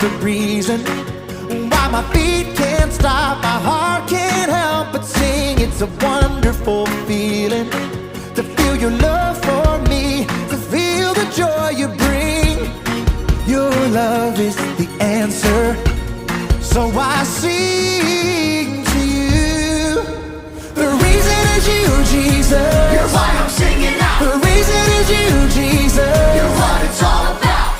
the reason why my feet can't stop, my heart can't help but sing. It's a wonderful feeling to feel your love for me, to feel the joy you bring. Your love is the answer, so I sing to you. The reason is you, Jesus. You're why I'm singing out. The reason is you, Jesus. You're what it's all about.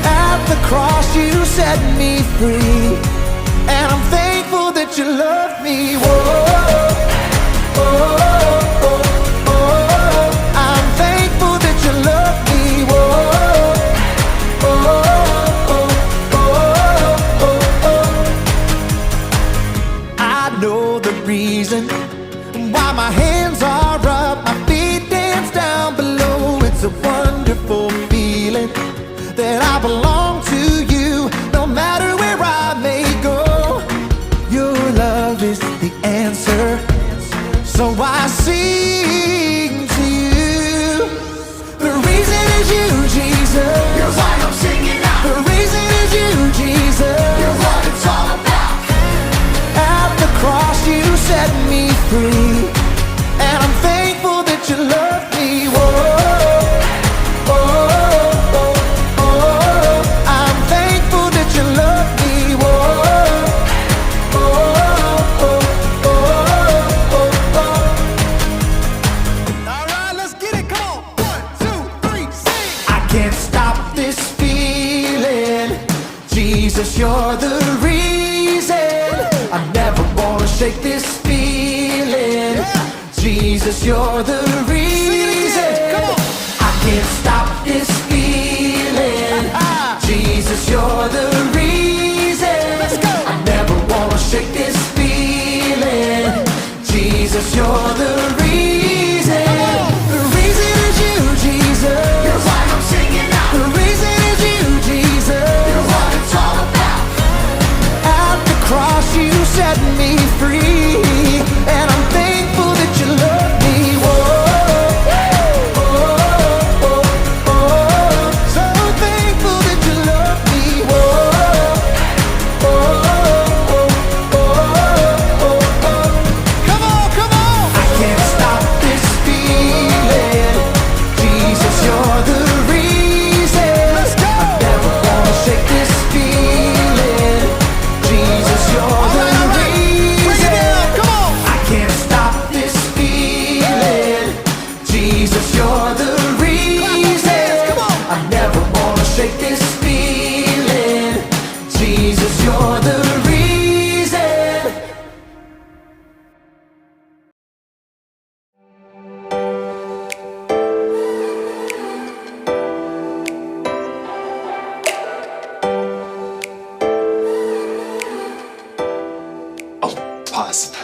At the cross you set me free, and I'm thankful that you love me. Whoa, oh, oh, oh. I'm thankful that you love me. Whoa, oh, oh, oh, oh, oh. I know the reason why my hands are up, my feet dance down below. It's a wonderful feeling that I belong to you, no matter where I may go. Your love is the answer, so I sing to you. The reason is you, Jesus. You're why I'm singing out. The reason is you, Jesus. You're what it's all about. At the cross you set me free, and I'm thankful that you love me. Whoa, oh, oh, oh. I'm thankful that you love me. Whoa, oh, oh, oh, oh, oh. All right, let's get it. Come on. 1, 2, 3, sing. I can't stop this feeling. Jesus, you're the reason. I never wanna shake this feeling. Jesus, you're the reason. I can't stop this feeling. Jesus, you're the reason. I never wanna shake this feeling. Jesus, you're the reason. The reason is you, Jesus. You're why I'm singing out. The reason is you, Jesus. You're what it's all about. At the cross you set me free, and I'm thankful that you love me. Whoa, oh, oh, oh. So thankful that you love me. Whoa, oh, oh, oh, oh, oh. Come on, come on. I can't stop this feeling. Jesus, you're the reason. Let's go. I never wanna shake this feeling. Jesus, you're the reason. Come on. I can't stop this feeling. Jesus, you're the reason. Come on. I never wanna shake this feeling. Jesus, you're the reason. Oh, pause.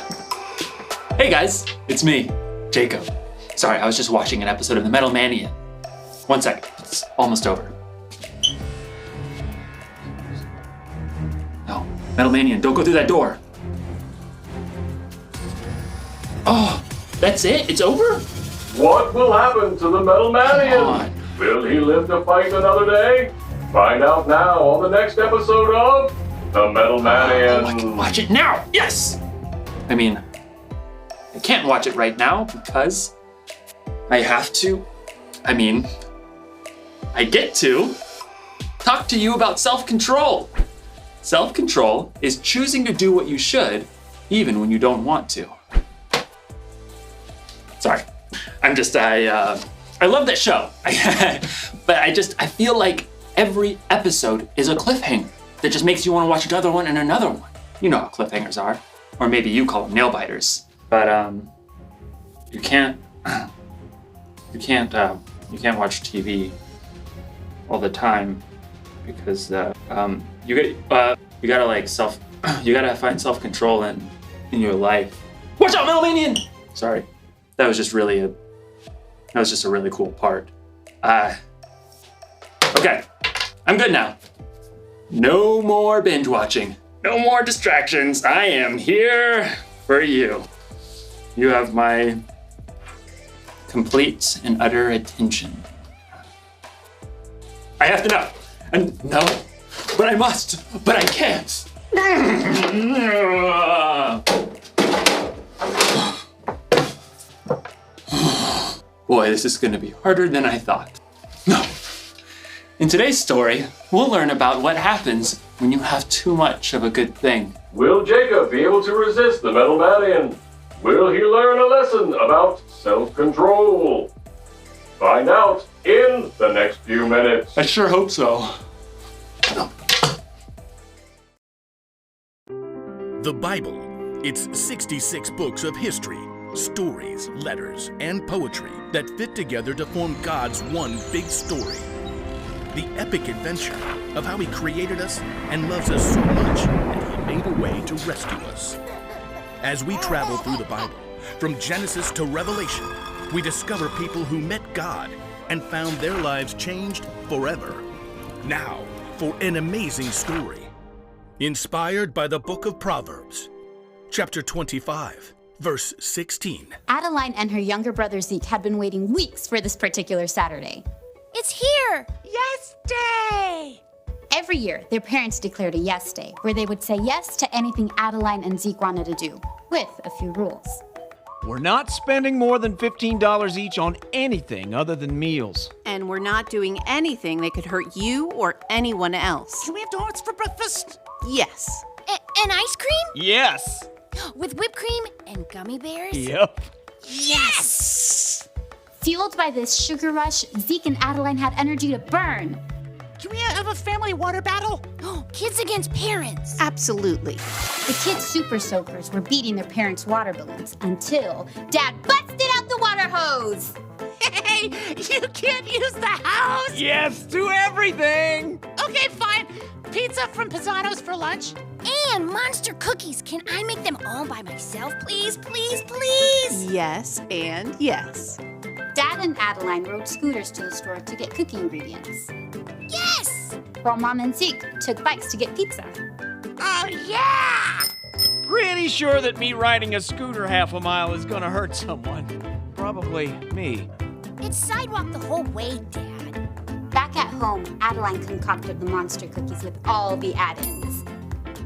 Hey guys, it's me, Jacob. Sorry, I was just watching an episode of The Metal Manian. 1 second, it's almost over. No, Metal Manian, don't go through that door. Oh, that's it? It's over? What will happen to the Metal Come Manian? on. Will he live to fight another day? Find out now on the next episode of The Metal Manian. I can watch it now, yes! I mean, I can't watch it right now because I have to, I get to talk to you about self-control. Self-control is choosing to do what you should, even when you don't want to. Sorry, I love that show. But I feel like every episode is a cliffhanger that just makes you want to watch another one and another one. You know how cliffhangers are. Or maybe you call them nail biters. But you can't watch TV all the time because you gotta find self-control in your life. Watch out, Metal Manian! Sorry, that was just a really cool part. Okay, I'm good now. No more binge watching. No more distractions. I am here for you. You have my complete and utter attention. I have to know. And no. But I must. But I can't. Boy, this is going to be harder than I thought. No. In today's story, we'll learn about what happens when you have too much of a good thing. Will Jacob be able to resist the metal man? And will he learn a lesson about self-control? Find out in the next few minutes. I sure hope so. The Bible. It's 66 books of history, stories, letters, and poetry that fit together to form God's one big story. The epic adventure of how He created us and loves us so much that He made a way to rescue us. As we travel through the Bible, from Genesis to Revelation, we discover people who met God and found their lives changed forever. Now, for an amazing story. Inspired by the book of Proverbs, chapter 25, verse 16. Adeline and her younger brother Zeke had been waiting weeks for this particular Saturday. It's here! Yes Day! Every year, their parents declared a yes day, where they would say yes to anything Adeline and Zeke wanted to do, with a few rules. We're not spending more than $15 each on anything other than meals. And we're not doing anything that could hurt you or anyone else. Can we have donuts for breakfast? Yes. And ice cream? Yes! With whipped cream and gummy bears? Yep. Yes! Fueled by this sugar rush, Zeke and Adeline had energy to burn. Can we have a family water battle? Kids against parents. Absolutely. The kids' super soakers were beating their parents' water balloons until Dad busted out the water hose. Hey, you can't use the house! Yes to everything! Okay, fine. Pizza from Pisano's for lunch. And monster cookies. Can I make them all by myself, please, please, please? Yes and yes. Dad and Adeline rode scooters to the store to get cookie ingredients, Yes! while Mom and Zeke took bikes to get pizza. Oh, yeah! Pretty sure that me riding a scooter half a mile is gonna hurt someone. Probably me. It's sidewalk the whole way, Dad. Back at home, Adeline concocted the monster cookies with all the add-ins.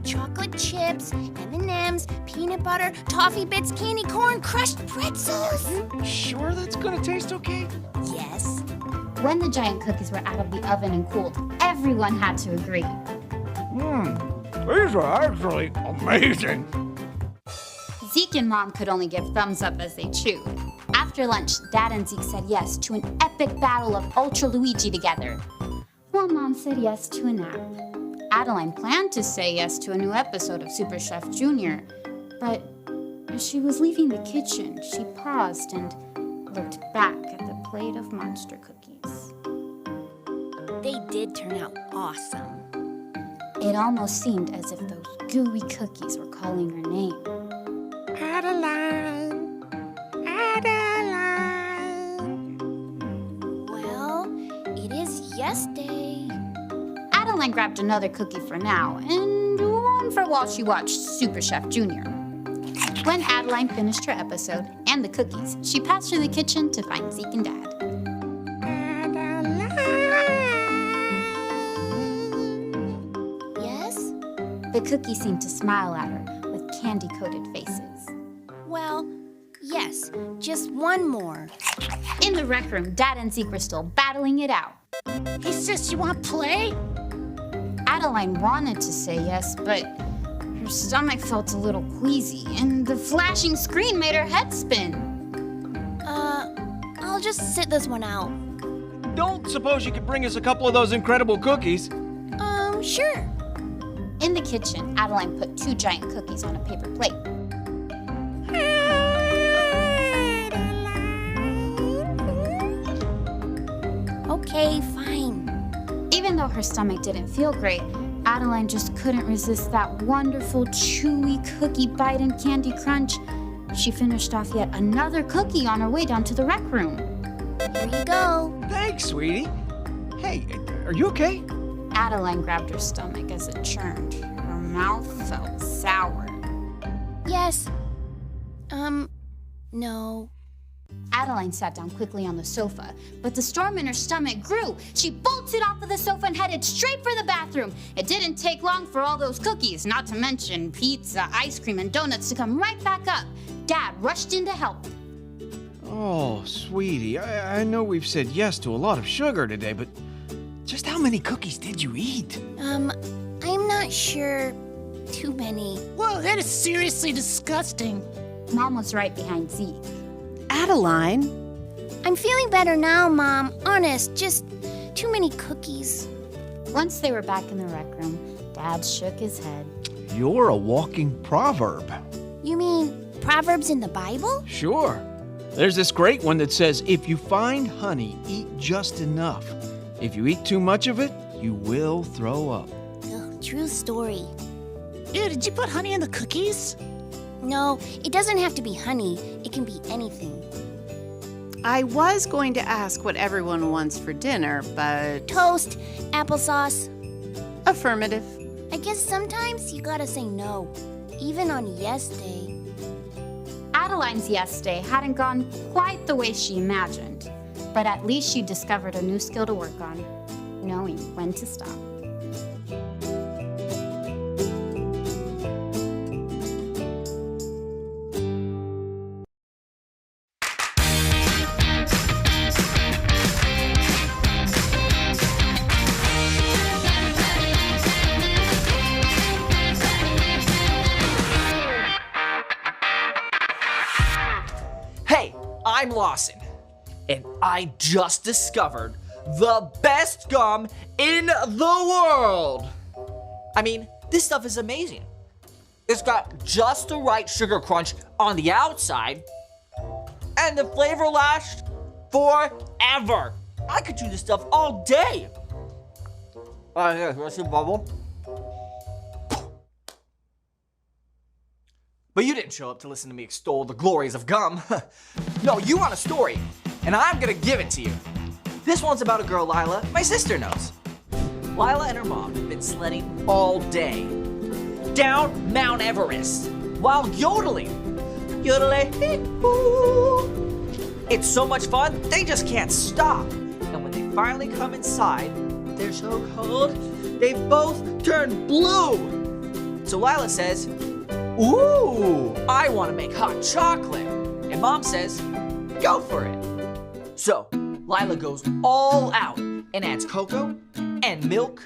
Chocolate chips, M&Ms, peanut butter, toffee bits, candy corn, crushed pretzels. Sure that's gonna taste okay? Yes. When the giant cookies were out of the oven and cooled, everyone had to agree. These are actually amazing. Zeke and Mom could only give thumbs up as they chewed. After lunch, Dad and Zeke said yes to an epic battle of Ultra Luigi together, while Mom said yes to a nap. Adeline planned to say yes to a new episode of Super Chef Junior, but as she was leaving the kitchen, she paused and looked back at the plate of monster cookies. They did turn out awesome. It almost seemed as if those gooey cookies were calling her name. Adeline. Adeline. Well, it is yes day. Adeline grabbed another cookie for now, and one for while she watched Super Chef Junior. When Adeline finished her episode and the cookies, she passed through the kitchen to find Zeke and Dad. Yes? The cookie seemed to smile at her with candy-coated faces. Well, yes. Just one more. In the rec room, Dad and Zeke were still battling it out. Hey, sis, you want to play? Adeline wanted to say yes, but her stomach felt a little queasy, and the flashing screen made her head spin. I'll just sit this one out. Don't suppose you could bring us a couple of those incredible cookies? Sure. In the kitchen, Adeline put 2 giant cookies on a paper plate. Okay, fine. Even though her stomach didn't feel great, Adeline just couldn't resist that wonderful chewy cookie bite and candy crunch. She finished off yet another cookie on her way down to the rec room. Here you go. Thanks, sweetie. Hey, are you okay? Adeline grabbed her stomach as it churned. Her mouth felt sour. Yes. No. Adeline sat down quickly on the sofa, but the storm in her stomach grew. She bolted off of the sofa and headed straight for the bathroom. It didn't take long for all those cookies, not to mention pizza, ice cream, and donuts, to come right back up. Dad rushed in to help. Oh, sweetie, I know we've said yes to a lot of sugar today, but just how many cookies did you eat? I'm not sure. Too many. Whoa, that is seriously disgusting. Mom was right behind Zeke. Adeline, I'm feeling better now, Mom. Honest, just too many cookies. Once they were back in the rec room, Dad shook his head. You're a walking proverb. You mean Proverbs in the Bible? Sure. There's this great one that says, if you find honey, eat just enough. If you eat too much of it, you will throw up. Ugh, true story. Ew, did you put honey in the cookies? No, it doesn't have to be honey. It can be anything. I was going to ask what everyone wants for dinner, but Toast, applesauce. affirmative. I guess sometimes you gotta say no, even on yes day. Adeline's yes day hadn't gone quite the way she imagined, but at least she discovered a new skill to work on, knowing when to stop. Hey, I'm Lawson, and I just discovered the best gum in the world. I mean, this stuff is amazing. It's got just the right sugar crunch on the outside, and the flavor lasts forever. I could chew this stuff all day. Here, let's see a bubble. But you didn't show up to listen to me extol the glories of gum. No, you want a story, and I'm gonna give it to you. This one's about a girl Lila my sister knows. Lila and her mom have been sledding all day down Mount Everest while yodeling. Yodeling-hee-hoo. It's so much fun, they just can't stop. And when they finally come inside, they're so cold, they both turn blue. So Lila says, ooh, I want to make hot chocolate. And Mom says, go for it. So Lila goes all out and adds cocoa and milk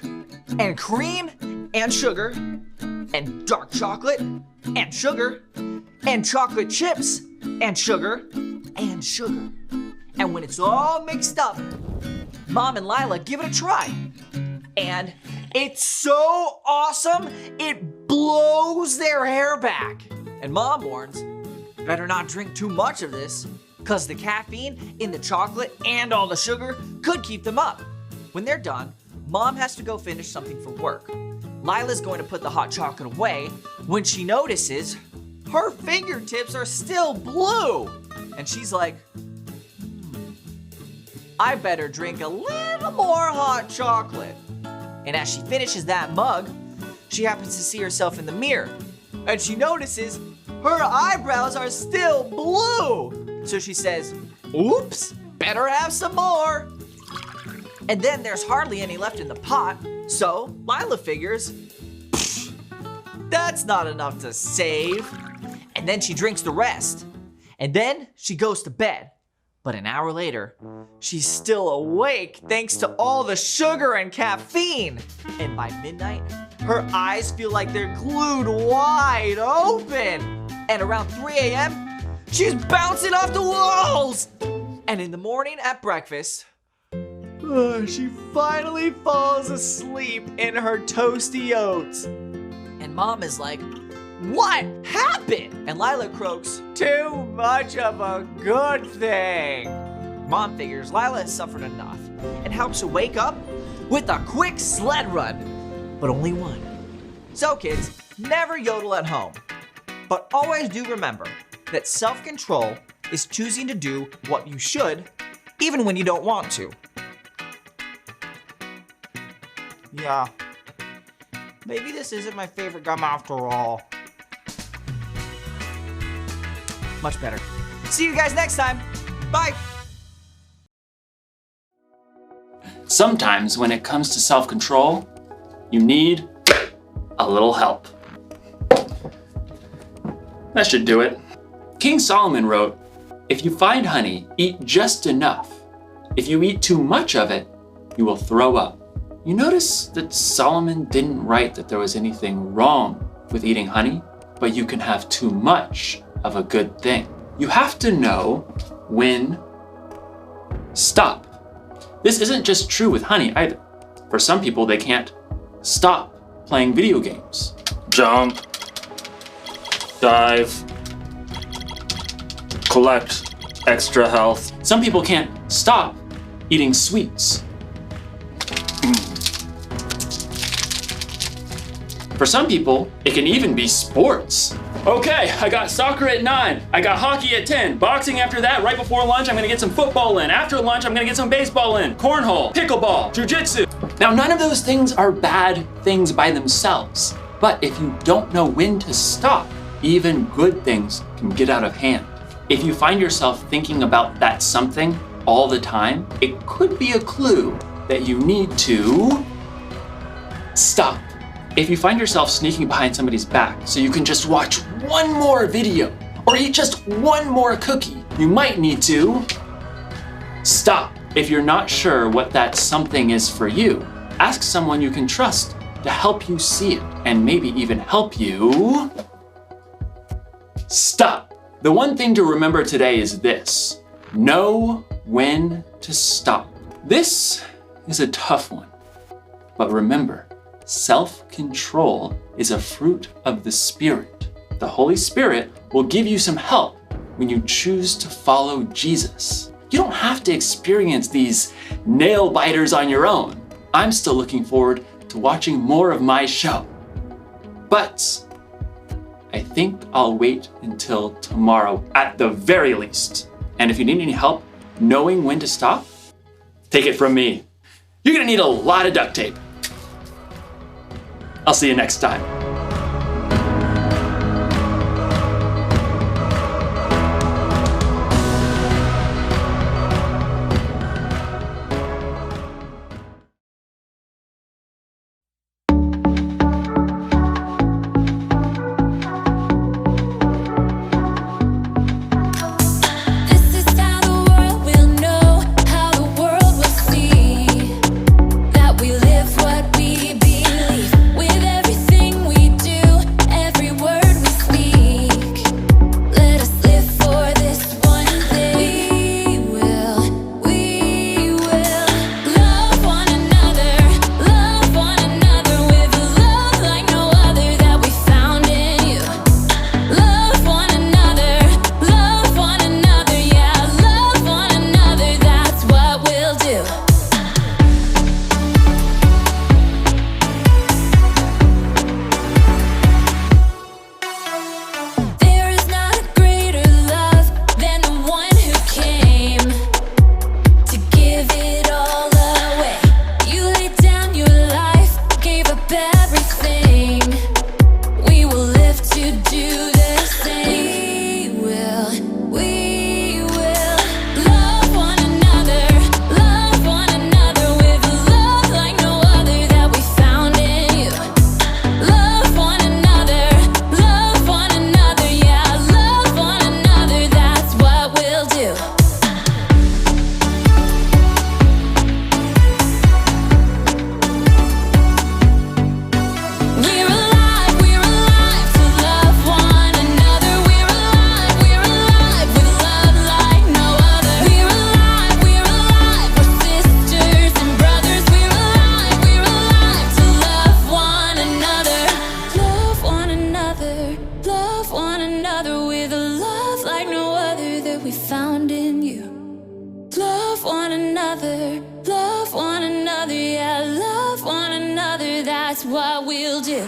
and cream and sugar and dark chocolate and sugar and chocolate chips and sugar and sugar. And when it's all mixed up, Mom and Lila give it a try. And it's so awesome, it blows their hair back. And Mom warns, better not drink too much of this, because the caffeine in the chocolate and all the sugar could keep them up. When they're done, Mom has to go finish something for work. Lila's going to put the hot chocolate away when she notices her fingertips are still blue. And she's like, I better drink a little more hot chocolate. And as she finishes that mug, she happens to see herself in the mirror. And she notices her eyebrows are still blue. So she says, oops, better have some more. And then there's hardly any left in the pot. So Lila figures, that's not enough to save. And then she drinks the rest. And then she goes to bed. But an hour later, she's still awake thanks to all the sugar and caffeine. And by midnight, her eyes feel like they're glued wide open. And around 3 a.m., she's bouncing off the walls. And in the morning at breakfast, she finally falls asleep in her toasty oats. And Mom is like, what happened? And Lila croaks, too much of a good thing. Mom figures Lila has suffered enough and helps her wake up with a quick sled run, but only one. So kids, never yodel at home, but always do remember that self-control is choosing to do what you should, even when you don't want to. Yeah, maybe this isn't my favorite gum after all. Much better. See you guys next time. Bye. Sometimes when it comes to self-control, you need a little help. That should do it. King Solomon wrote, "If you find honey, eat just enough. If you eat too much of it, you will throw up." You notice that Solomon didn't write that there was anything wrong with eating honey, but you can have too much of a good thing. You have to know when stop. This isn't just true with honey either. For some people, they can't stop playing video games. Jump, dive, collect extra health. Some people can't stop eating sweets. For some people, it can even be sports. Okay, I got soccer at 9. I got hockey at 10. Boxing after that. Right before lunch, I'm gonna get some football in. After lunch, I'm gonna get some baseball in. Cornhole, pickleball, jujitsu. Now, none of those things are bad things by themselves. But if you don't know when to stop, even good things can get out of hand. If you find yourself thinking about that something all the time, it could be a clue that you need to stop. If you find yourself sneaking behind somebody's back so you can just watch one more video or eat just one more cookie, you might need to stop. If you're not sure what that something is for you, ask someone you can trust to help you see it and maybe even help you stop. The one thing to remember today is this: know when to stop. This is a tough one, but remember, self-control is a fruit of the Spirit. The Holy Spirit will give you some help when you choose to follow Jesus. You don't have to experience these nail biters on your own. I'm still looking forward to watching more of my show. But I think I'll wait until tomorrow at the very least. And if you need any help knowing when to stop, take it from me. You're gonna need a lot of duct tape. I'll see you next time. Love one another, yeah, love one another, that's what we'll do.